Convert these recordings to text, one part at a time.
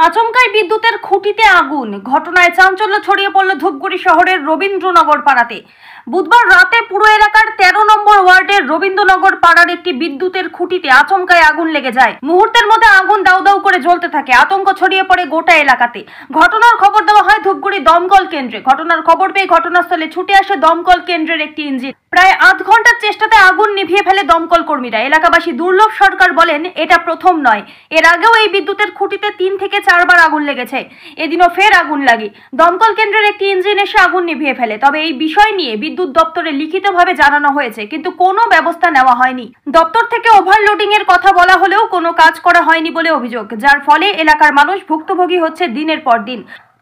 আচমকাই বিদ্যুতের খুঁটিতে আগুন, ঘটনায় চাঞ্চল্য ছড়িয়ে পড়ল ধূপগুড়ি শহরের রবীন্দ্রনগর পাড়াতে। বুধবার রাতে পুরো এলাকার 13 নম্বর ওয়ার্ডের রবীন্দ্রনগর পাড়ার একটি বিদ্যুতের খুঁটিতে আচমকাই আগুন লেগে যায়। মুহূর্তের মধ্যে আগুন দাউ দাউ করে জ্বলতে থাকে। আতঙ্ক ছড়িয়ে পড়ে গোটা এলাকাতে। ঘটনার খবর দেওয়া হয় ধূপগুড়ি দমকল কেন্দ্রে। ঘটনার খবর পেয়ে ঘটনাস্থলে ছুটে আসে দমকল কেন্দ্রের একটি ইঞ্জিন। প্রায় আধ ঘন্টার চেষ্টাতে আগুন নিভিয়ে ফেলে দমকল কর্মীরা। এলাকাবাসী দুর্লভ সরকার বলেন, এটা প্রথম নয়, এর আগেও এই বিদ্যুতের খুঁটিতে 3 থেকে 4 বার আগুন লেগেছে। এদিনও ফের আগুন লাগে। দমকল কেন্দ্রের একটি ইঞ্জিন এসে আগুন নিভিয়ে ফেলে। তবে এই বিষয় নিয়ে বিদ্যুৎ দপ্তরে লিখিতভাবে জানানো হয়েছে, কিন্তু কোনো ব্যবস্থা নেওয়া হয়নি। দপ্তর থেকে ওভারলোডিং এর কথা বলা হলেও কোনো কাজ করা হয়নি বলে অভিযোগ, যার ফলে এলাকার মানুষ ভুক্তভোগী হচ্ছে দিনের পর দিন।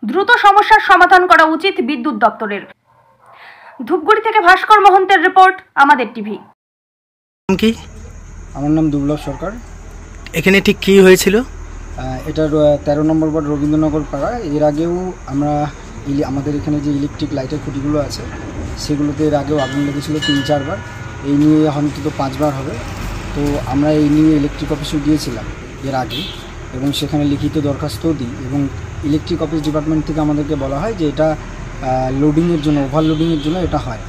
দ্রুত সমস্যার সমাধান করা উচিত বিদ্যুৎ দপ্তরের। ধূপগুড়ি থেকে ভাস্কর মহন্তের রিপোর্ট, আমাদের টিভি। কি আমার নাম দুর্লভ সরকার। এখানে ঠিক কি হয়েছিল? এটা 13 নম্বর ওয়ার্ড রবীন্দ্রনগর পাড়া। এর আগেও আমরা আমাদের এখানে যে ইলেকট্রিক লাইটের খুঁটিগুলো আছে সেগুলোতে এর আগেও আগুন লেগেছিল 3-4 বার। এই নিয়ে অন্তত 5 বার হবে। তো আমরা এই নিয়ে ইলেকট্রিক অফিসে গিয়েছিলাম এর আগে, এবং সেখানে লিখিত দরখাস্তও দিই, এবং ইলেকট্রিক অফিস ডিপার্টমেন্ট থেকে আমাদেরকে বলা হয় যে এটা লোডিংয়ের জন্য, ওভারলোডিংয়ের জন্য এটা হয়।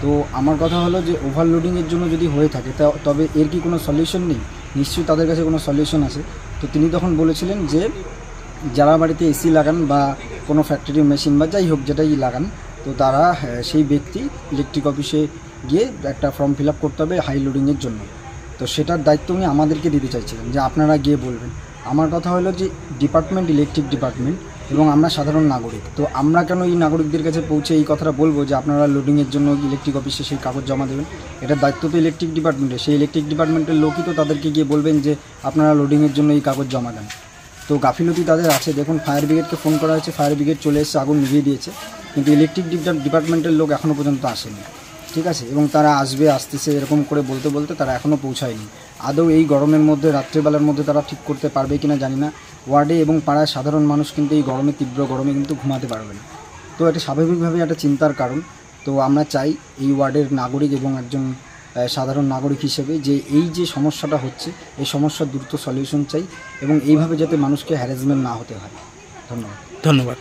তো আমার কথা হলো যে ওভারলোডিংয়ের জন্য যদি হয়ে থাকে তবে এর কি কোনো সলিউশন নেই? নিশ্চয়ই তাদের কাছে কোনো সলিউশন আছে। তো তিনি তখন বলেছিলেন যে যারা বাড়িতে এসি লাগান বা কোনো ফ্যাক্টরি মেশিন বা যাই হোক যেটাই লাগান, তো তারা সেই ব্যক্তি ইলেকট্রিক অফিসে গিয়ে একটা ফর্ম ফিল আপ করতে হবে হাই লোডিংয়ের জন্য। তো সেটার দায়িত্ব উনি আমাদেরকে দিতে চাইছিলেন যে আপনারা গিয়ে বলবেন। আমার কথা হলো যে ডিপার্টমেন্ট ইলেকট্রিক ডিপার্টমেন্ট এবং আমরা সাধারণ নাগরিক, তো আমরা কেন এই নাগরিকদের কাছে পৌঁছে এই কথাটা বলবো যে আপনারা লোডিংয়ের জন্য ইলেকট্রিক অফিসে সেই কাগজ জমা দেবেন? এটার দায়িত্ব তো ইলেকট্রিক ডিপার্টমেন্টের। সেই ইলেকট্রিক ডিপার্টমেন্টের লোকই তো তাদেরকে গিয়ে বলবেন যে আপনারা লোডিংয়ের জন্য এই কাগজ জমা দেন। তো গাফিলতি তাদের আছে। দেখুন, ফায়ার ব্রিগেডকে ফোন করা হয়েছে, ফায়ার ব্রিগেড চলে এসে আগুন নিভিয়ে দিয়েছে, কিন্তু ইলেকট্রিক ডিপার্টমেন্টের লোক এখনও পর্যন্ত আসেনি। ঠিক আছে, এবং তারা আসতেছে এরকম করে বলতে বলতে তারা এখনও পৌঁছায়নি। আদৌ এই গরমের মধ্যে, রাত্রেবেলার মধ্যে তারা ঠিক করতে পারবে কিনা জানি না। ওয়ার্ডে এবং পাড়ায় সাধারণ মানুষ কিন্তু এই গরমে, তীব্র গরমে কিন্তু ঘুমাতে পারবে না। তো এটা স্বাভাবিকভাবে একটা চিন্তার কারণ। তো আমরা চাই এই ওয়ার্ডের নাগরিক এবং একজন সাধারণ নাগরিক হিসেবে যে এই যে সমস্যাটা হচ্ছে, এই সমস্যার দ্রুত সলিউশন চাই, এবং এইভাবে যাতে মানুষকে হ্যারাসমেন্ট না হতে হয়। ধন্যবাদ।